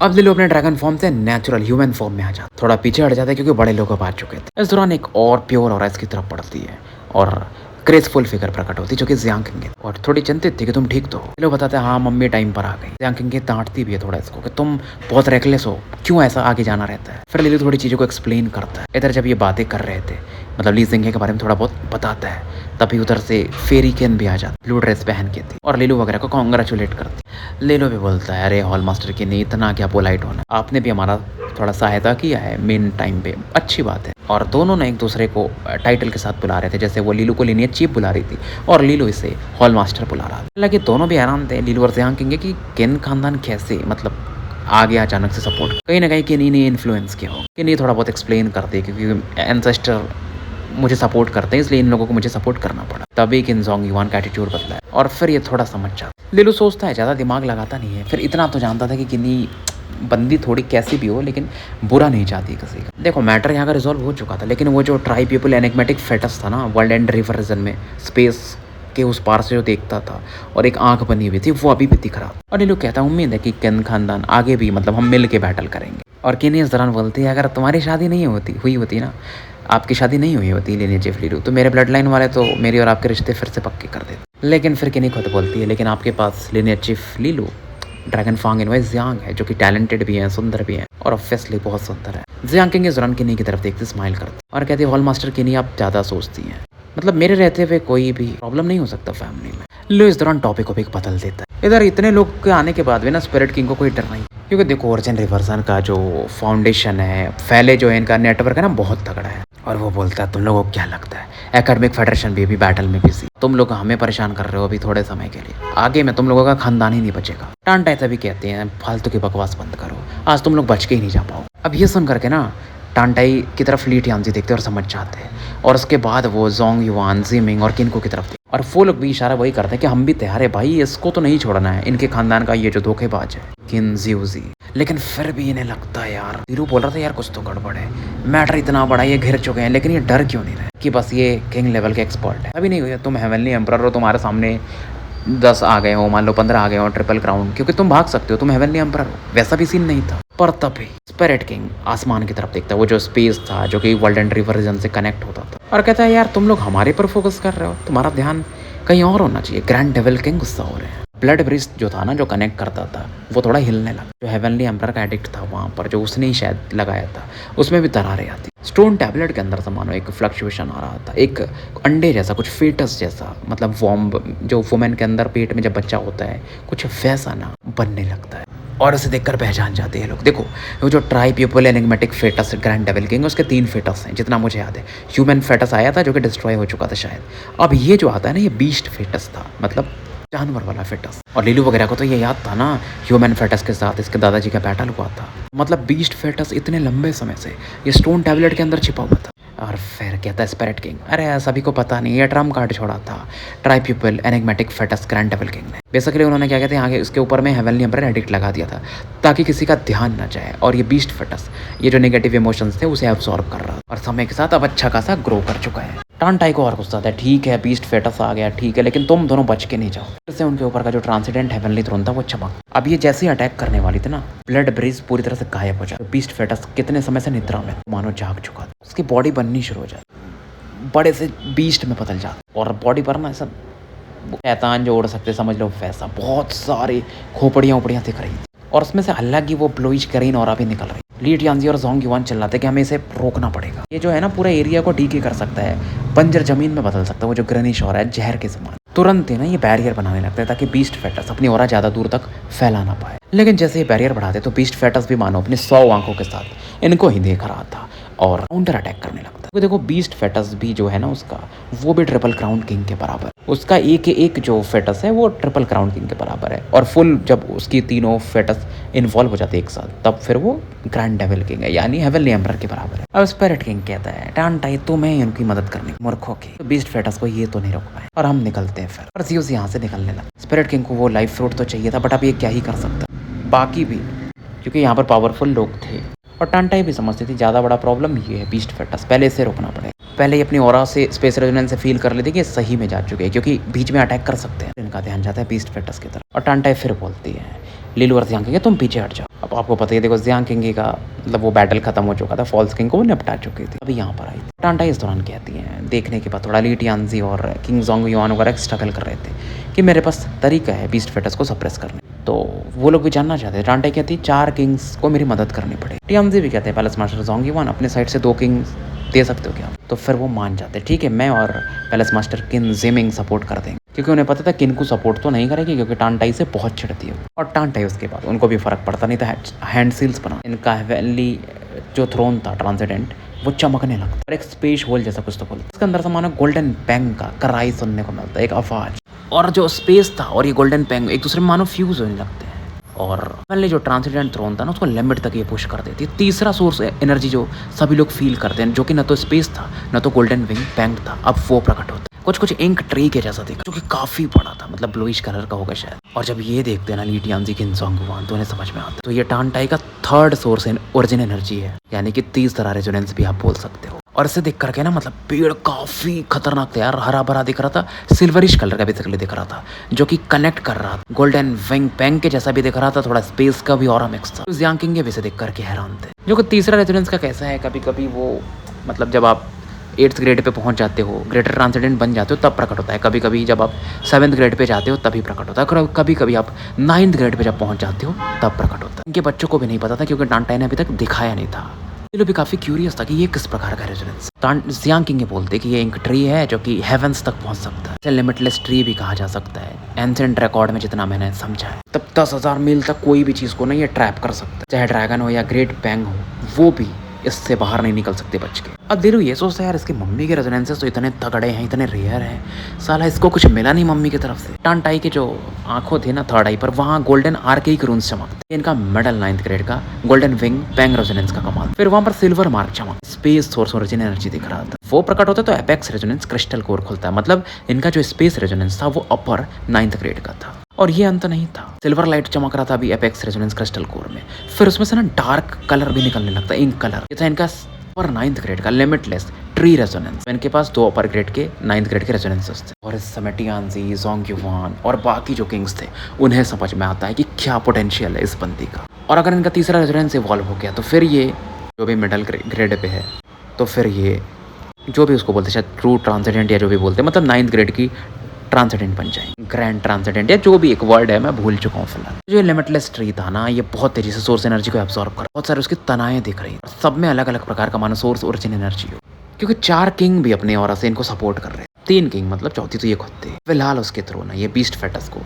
अब लीलो अपने ड्रैगन फॉर्म से नेचुरल ह्यूमन फॉर्म में आ जाता, थोड़ा पीछे हट जाता है क्योंकि बड़े लोग आ चुके थे। इस दौरान एक और प्योर और इसकी तरफ पड़ती है और ग्रेसफुल फिगर प्रकट होती, जो कि जियांग किंग है, और थोड़ी चिंतित थी कि तुम ठीक तो हो। लोग बताते हैं हाँ मम्मी टाइम पर आ गई। जियांग किंग की डांटती भी है थोड़ा इसको कि तुम बहुत रेकलेस हो, क्यों ऐसा आगे जाना रहता है। फिर लीलो थोड़ी चीज़ों को एक्सप्लेन करता है। इधर जब ये बातें कर रहे थे, मतलब ली जिंगे के बारे में थोड़ा बहुत बताता है, तभी उधर से फेरी केन भी आ जाती, ब्लू ड्रेस पहन के थी, और लीलो वगैरह को कॉन्ग्रेचुलेट करती। लीलो भी बोलता है अरे हॉल मास्टर की नहीं इतना क्या पोलाइट होना, आपने भी हमारा थोड़ा सहायता किया है मेन टाइम पे, अच्छी बात है। और दोनों ने एक दूसरे को टाइटल के साथ बुला रहे थे, जैसे वो लीलो को लिनियज चीफ बुला रही थी और लीलो इसे हॉल मास्टर बुला रहा था। हालांकि दोनों भी हैरान थे लीलो और जियांग किंग कि किन खानदान कैसे मतलब आगे अचानक से सपोर्ट, कहीं ना कहीं किन्हीं ने इन्फ्लुएंस किया हो, किन्हीं थोड़ा बहुत एक्सप्लेन करते, क्योंकि एंसेस्टर मुझे सपोर्ट करते हैं इसलिए इन लोगों को मुझे सपोर्ट करना पड़ा। तभी किन जोंग युआन का एटीट्यूड बदला है, और फिर ये थोड़ा समझ जाता। लीलो सोचता है ज़्यादा दिमाग लगाता नहीं है, फिर इतना तो जानता था कि किन्हीं बंदी थोड़ी कैसी भी हो लेकिन बुरा नहीं चाहती किसी का। देखो मैटर यहाँ का रिजॉल्व हो चुका था, लेकिन वो जो ट्राई पीपल एनिग्मेटिक फेटस था ना वर्ल्ड एंड रिवर रीजन में, स्पेस के उस पार से जो देखता था और एक आंख बनी हुई थी, वो अभी भी दिख रहा। और ये लोग कहता है उम्मीद है कि किन खानदान आगे भी मतलब हम मिल के बैटल करेंगे। और किन इस दौरान बोलती है अगर तुम्हारी शादी नहीं हुई होती ना, आपकी शादी नहीं हुई होती लिनियज चीफ लीलो, तो मेरे ब्लड लाइन वाले तो मेरी और आपके रिश्ते फिर से पक्के कर देते। लेकिन फिर किन्हीं खुद बोलती है लेकिन आपके पास लिनियज चीफ लीलो ड्रैगन फांग इनवाइस जियांग है, जो कि टैलेंटेड भी है, सुंदर भी है, और ऑब्वियसली बहुत सुंदर है। जियांग किंग इस दौरान किन्हीं की तरफ देखते स्माइल करते और कहते हॉल मास्टर किन्हीं आप ज़्यादा सोचती हैं, मतलब मेरे रहते हुए कोई भी प्रॉब्लम नहीं हो सकता फैमिली में। लो इस दौरान टॉपिक बदल देता है। इधर इतने लोग के आने के बाद भी ना स्पिरिट किंग को कोई डर नहीं, क्योंकि देखो ओरिजिन रिवर्सन का जो फाउंडेशन है, फैले जो है इनका नेटवर्क है ना बहुत तगड़ा है। और वो बोलता है तुम लोगों को क्या लगता है एकेडमिक फेडरेशन भी अभी बैटल में बिजी, तुम लोग हमें परेशान कर रहे हो अभी थोड़े समय के लिए, आगे में तुम लोगों का खानदान ही नहीं बचेगा। टांटाई तभी कहते हैं फालतू की बकवास बंद करो, आज तुम लोग बच के ही नहीं जा पाओ। अब ये सुन करके ना टांटाई की तरफ ली टियान्स देखते और समझ जाते हैं, और उसके बाद वो जोंग युआन, जिमिंग और किनको की तरफ देखते, और वो लोग भी इशारा वही करते हैं कि हम भी तैयार है भाई, इसको तो नहीं छोड़ना है, इनके खानदान का ये जो धोखेबाज है किन ज़ेउसी। लेकिन फिर भी इन्हें लगता है यार, वीरू बोल रहा था यार कुछ तो गड़बड़ है, मैटर इतना बड़ा ये घिर चुके हैं, लेकिन ये डर क्यों नहीं रहे कि बस ये किंग लेवल के एक्सपर्ट है। अभी नहीं हुई, तुम हेवनली एम्परर हो, तुम्हारे सामने 10 आ गए हो, मान लो 15 आ गए हो ट्रिपल क्राउन, क्योंकि तुम भाग सकते हो, तुम हेवनली एम्परर हो, वैसा भी सीन नहीं था। पर तभी स्पिरिट किंग आसमान की तरफ देखता है, वो जो स्पेस था जो कि वर्ल्ड एंड रिवर रीजन से कनेक्ट होता था, और कहता है यार तुम लोग हमारे पर फोकस कर रहे हो, तुम्हारा ध्यान कहीं और होना चाहिए। ग्रैंड डेविल किंग गुस्सा हो रहे हैं। ब्लड ब्रिज जो था ना जो कनेक्ट करता था वो थोड़ा हिलने लगा, जो हेवनली एम्परर का एडिक्ट था वहाँ पर जो उसने ही शायद लगाया था, उसमें भी दरारें आती। स्टोन टैबलेट के अंदर से मानो एक फ्लक्चुएशन आ रहा था, एक अंडे जैसा, कुछ फेटस जैसा, मतलब वॉम्ब जो वुमेन के अंदर पेट में जब बच्चा होता है कुछ वैसा ना बनने लगता है, और उसे देखकर पहचान जाते हैं लोग। देखो वो जो try people enigmatic fetus grand devil king, उसके 3 फेटस हैं जितना मुझे याद है। ह्यूमन फेटस आया था जो कि डिस्ट्रॉय हो चुका था शायद, अब ये जो आता है ना ये बीस्ट फेटस था, मतलब जानवर वाला फेटस। और लीलू वगैरह को तो ये याद था ना, ह्यूमन फेटस के साथ इसके दादाजी का बैटल हुआ था। मतलब बीस्ट फेटस इतने लंबे समय से ये स्टोन टैबलेट के अंदर छिपा हुआ था। और फिर कहता है स्पिरिट किंग, अरे सभी को पता नहीं, ये ट्रम्प कार्ड छोड़ा था ट्राइप्यूपल enigmatic fetus grand devil king ने। बेसिकली उन्होंने क्या कहते हैं आगे इसके ऊपर में हेवनली एम्पर एडिक्ट लगा दिया था ताकि किसी का ध्यान न जाए, और ये बीस्ट फेटस ये जो नेगेटिव इमोशंस थे उसे एब्सॉर्ब कर रहा था और समय के साथ अब अच्छा खासा ग्रो कर चुका है। टांटाई को और गुस्सा था, ठीक है बीस्ट फेटस आ गया ठीक है, लेकिन तुम दोनों बच के नहीं जाओ। फिर से उनके ऊपर का जो ट्रांसेंडेंट हेवनली थ्रोन था वो चमक, अब ये जैसे ही अटैक करने वाली थी ना, ब्लड ब्रिज पूरी तरह से गायब हो जाए। बीस्ट फेटस कितने समय से निद्रा में मानो जाग चुका था, उसकी बॉडी बननी शुरू हो जाती, बड़े से बीस्ट में बदल जाता, और बॉडी पर ना ऐसा शैतान जो उड़ सकते समझ लो वैसा बहुत सारी खोपड़ियाँ उपड़ियाँ दिख रही थी, और उसमें से अलग ही वो ब्लूइश ग्रीन ऑरा भी निकल रही। ली टियांजी और जोंग युआन चिल्लाते कि हमें इसे रोकना पड़ेगा, ये जो है ना पूरे एरिया को डीके कर सकता है, बंजर जमीन में बदल सकता है, वो जो ग्रीनिश ऑरा है जहर के समान। तुरंत ही ना ये बैरियर बनाने लगता है ताकि बीस्ट फेटस अपनी ऑरा ज़्यादा दूर तक फैला ना पाए। लेकिन जैसे ये बैरियर बढ़ाते तो बीस्ट फेटस भी मानो अपनी 100 आंखों के साथ इनको ही देख रहा था और काउंटर अटैक करने लगता है। तो देखो बीस्ट फेटस भी जो है ना उसका, वो भी ट्रिपल क्राउन किंग के बराबर, उसका एक जो फेटस है वो ट्रिपल क्राउन किंग के बराबर है, और फुल जब उसकी तीनों फेटस इन्वॉल्व हो जाते एक साथ तब फिर वो ग्रैंड डेविल किंग है, यानी हेवनली एम्परर के बराबर है। अब स्पिरिट किंग कहता है टांटाई तुम्हें इनकी मदद करनी मूर्खों की, तो बीस्ट फेटस को ये तो नहीं रोक पाए और हम निकलते हैं। फिर और जियोस यहाँ से निकलने लगा। स्पिरिट किंग को वो लाइफ फ्रूट तो चाहिए था, बट अब ये क्या ही कर सकता, बाकी भी क्योंकि यहाँ पर पावरफुल लोग थे, और टांटाई भी समझती थी ज़्यादा बड़ा प्रॉब्लम ये है बीस्ट फेटस, पहले इसे रोकना पड़ेगा। पहले ही अपनी ऑरा से स्पेस रेजोनेंस से फील कर लेती कि ये सही में जा चुके हैं, क्योंकि बीच में अटैक कर सकते हैं। इनका ध्यान जाता है बीस्ट फेटस की तरफ, और टांटाई फिर बोलती है लीलू और जियांग किंग तुम पीछे हट जाओ। अब आपको पता ही देखो जियांग किंग का मतलब वो बैटल खत्म हो चुका था, फॉल्स किंग को वो निपटा चुकी थी, अभी यहाँ पर आई थी। टांटाई इस दौरान कहती है देखने के बाद थोड़ा ली टियांजी और किंग जोंग युआन वगैरह स्ट्रगल कर रहे थे कि मेरे पास तरीका है बीस्ट फेटस को सप्रेस करने, तो वो लोग भी जानना चाहते हैं। टांटाई कहती है 4 किंग्स को मेरी मदद करनी पड़े। टियांजी भी कहते हैं पैलेस मास्टर जोंग युआन अपने साइड से 2 किंग्स दे सकते हो क्या, तो फिर वो मान जाते हैं ठीक है मैं और पैलेस मास्टर किन जेमिंग सपोर्ट कर देंगे, क्योंकि उन्हें पता था किन को सपोर्ट तो नहीं करेगी क्योंकि टांटाई से बहुत चिढ़ती है, और टांटाई उसके बाद उनको भी फर्क पड़ता नहीं था, हैंड सील्स बना इनका हेवनली जो थ्रोन था ट्रांसेंडेंट वो चमकने लगता और एक स्पेस होल जैसा कुछ तो बोलता, इसके अंदर से मानो गोल्डन पैंग का कराई सुनने को मिलता है, एक आवाज, और जो स्पेस था और ये गोल्डन पैंग एक दूसरे में मानो फ्यूज होने लगते हैं, और पहले जो ट्रांसेंडेंट थ्रोन था ना उसको लिमिट तक ये पुश कर देती है। तीसरा सोर्स एनर्जी जो सभी लोग फील करते हैं, जो कि न तो स्पेस था न तो गोल्डन विंग पैंग था, अब वो प्रकट होता है कुछ इंक ट्री के जैसा दिखा, जो कि काफी बड़ा था, मतलब ब्लूइश कलर का होगा शायद। और जब ये देखते हैं ना ली टियांजी किन जोंग युआन तो उन्हें समझ में आता है, तो ये टांटाई का 3rd सोर्स ओरिजिन एनर्जी है, यानी कि 30 तरह रेजोनेंस भी आप बोल सकते हो। और इसे देख करके ना मतलब पेड़ काफी खतरनाक था यार, हरा भरा दिख रहा था, सिल्वरिश कलर का बेसिकली दिख रहा था, जो कि कनेक्ट कर रहा था, गोल्डन विंग पैंग के जैसा भी दिख रहा था, थोड़ा स्पेस का भी ऑरा मिक्स था। तो जियांग किंग भी इसे देख करके हैरान थे, जो कि तीसरा रेजोनेंस का कैसा है, कभी कभी वो मतलब जब आप 8th ग्रेड पे पहुंच जाते हो, ग्रेटर ट्रांसेंडेंट बन जाते हो तब प्रकट होता है, कभी कभी जब आप 7th ग्रेड पे जाते हो तभी प्रकट होता है, कभी कभी आप 9th ग्रेड पे जब पहुंच जाते हो तब प्रकट होता है। इनके बच्चों को भी नहीं पता था क्योंकि टांटाई ने अभी तक दिखाया नहीं था, ये लोग भी काफी क्यूरियस था कि ये किस प्रकार का रेजोनेंस। जियांग किंग बोलते कि ये एक ट्री है जो कि हेवंस तक पहुंच सकता है, इसे लिमिटलेस ट्री भी कहा जा सकता है, एंसेंट रिकॉर्ड में जितना मैंने समझा है, तब 10,000 मील तक कोई भी चीज को ना ये ट्रैप कर सकता है, चाहे ड्रैगन हो या ग्रेट पैंग हो, वो भी इससे बाहर नहीं निकल सकते बच के। अब दिलू ये सोचता है यार इसकी मम्मी के रेजोनेंसेस तो इतने तगड़े हैं, इतने रेयर हैं, साला इसको कुछ मिला नहीं मम्मी की तरफ से। टांटाई की जो आंखों थी ना 3rd आई पर, वहाँ गोल्डन आर्केइक रून्स चमकते, इनका मेडल 9th ग्रेड का गोल्डन विंग पैंग रेजोनेंस का कमाल। फिर वहाँ पर सिल्वर मार्क चमक, स्पेस सोर्स ओरिजिन एनर्जी दिख रहा था, वो प्रकट होता तो एपेक्स रेजोनेंस क्रिस्टल कोर खुलता है, मतलब इनका जो स्पेस रेजोनेंस था वो अपर 9th ग्रेड का था। और ये अंत नहीं था, सिल्वर लाइट चमक रहा था अभी एपेक्स रेजोनेंस क्रिस्टल कोर में, फिर उसमें से ना डार्क कलर भी निकलने लगता है, इंक कलर। ये था इनका और 9th ग्रेड का लिमिटलेस ट्री रेजोनेंस, इनके पास 2 अपर ग्रेड के 9th ग्रेड के रेजोनेंसेस थे। और इस समय टियांजी, जोंग युआन और बाकी जो किंग्स थे उन्हें समझ में आता है कि क्या पोटेंशियल है इस बंदी का, और अगर इनका तीसरा रेजोनेंस इवॉल्व हो गया तो फिर ये जो भी मिडल ग्रेड पे है, तो फिर ये जो भी उसको बोलते शायद ट्रू ट्रांसेंडेंट या जो भी बोलते मतलब 9th ग्रेड की ट्रांसेंडेंट बन जाए, ग्रैंड ट्रांसेंडेंट या जो भी एक वर्ड है मैं भूल चुका हूँ फिलहाल। जो लिमिटलेस ट्री था ना ये बहुत तेजी से सोर्स एनर्जी को एब्जॉर्ब कर, बहुत सारे उसकी तनाएं दिख रही है, सब में अलग अलग प्रकार का मानो सोर्स ओरिजिन एनर्जी हो, क्योंकि 4 किंग भी अपने ऑरा से इनको सपोर्ट कर रहे हैं। 3 किंग मतलब चौथी तो ये खुद थी। फिलहाल उसके थ्रू ना ये बीस्ट फेटस को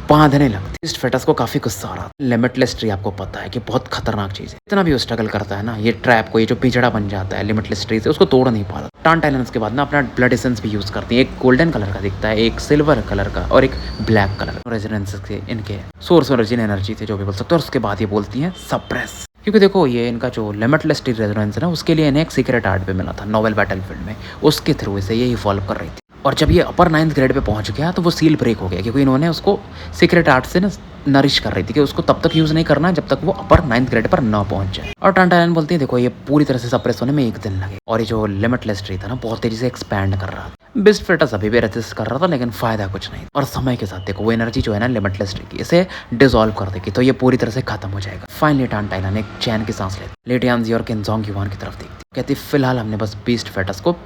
बांधने लगती। बीस्ट फेटस को काफी गुस्सा आ रहा था। लिमिटलेस ट्री आपको पता है कि बहुत खतरनाक चीज है, इतना भी वो स्ट्रगल करता है ना ये ट्रैप को, ये जो पिछड़ा बन जाता है लिमिटलेस ट्री से, उसको तोड़ नहीं पाता। टांटाइलन्स के बाद ना अपना ब्लड एसेंस भी यूज करती है। एक गोल्डन कलर का दिखता है, एक सिल्वर कलर का और एक ब्लैक कलर। रेजिडेंस के इनके सोर्स ओरिजिन एनर्जी थे जो भी बोल सकते हो। और उसके बाद ये बोलती है सप्रेस, क्योंकि देखो ये इनका जो लिमिटलेस ट्री रेजोनेंस है ना, उसके लिए इन्हें एक सीक्रेट आर्ट पे मिला था नोवेल बैटलफील्ड में, उसके थ्रू इसे ये इवॉल्व कर रही थी। और जब ये अपर 9th ग्रेड पे पहुंच गया तो वो सील ब्रेक हो गया, क्योंकि इन्होंने उसको सीक्रेट आर्ट से ना नरिश कर रही थी कि उसको तब तक यूज नहीं करना है जब तक वो अपर 9th ग्रेड पर ना पहुंच जाए। और टांटाइलन बोलती है देखो ये पूरी तरह से सप्रेस होने में 1 दिन लगे। और ये जो लिमिटलेस ट्री था ना बहुत तेजी से एक्सपैंड कर रहा था। बीस्ट फेटस अभी भी रेजिस्ट कर रहा था लेकिन फायदा कुछ नहीं। और समय के साथ देखो वो एनर्जी जो है ना लिमिटलेस ट्री की, इसे डिसॉल्व कर देगी तो ये पूरी तरह से खत्म हो जाएगा। फाइनली टांटाइलन एक चैन की सांस लेती, लेटियांजी और किन्जोंग युवान की तरफ देखती, कहती फिलहाल हमने बस बीस्ट फेटस को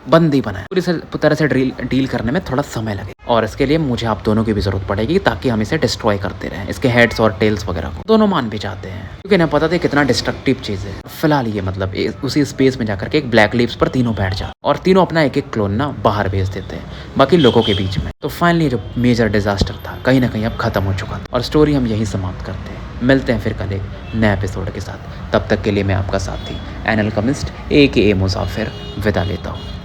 बंदी बनाया, पूरी तरह से डील करने में थोड़ा समय लगे और इसके लिए मुझे आप दोनों की भी जरूरत पड़ेगी ताकि हम इसे डिस्ट्रॉय करते रहें, इसके हेड्स और टेल्स वगैरह को। दोनों मान भी जाते हैं क्योंकि इन्हें पता था कितना डिस्ट्रक्टिव चीज है। फिलहाल ये मतलब उसी स्पेस में जाकर के एक ब्लैक लीव्स पर तीनों बैठ जाते और तीनों अपना एक एक क्लोन ना बाहर भेज देते हैं बाकी लोगों के बीच में। तो फाइनली जो मेजर डिजास्टर था कहीं ना कहीं अब खत्म हो चुका था और स्टोरी हम यहीं समाप्त करते हैं। मिलते हैं फिर कल एक नए एपिसोड के साथ, तब तक के लिए मैं आपका साथी एनल कमिस्ट AKA मुसाफिर विदा लेता हूँ।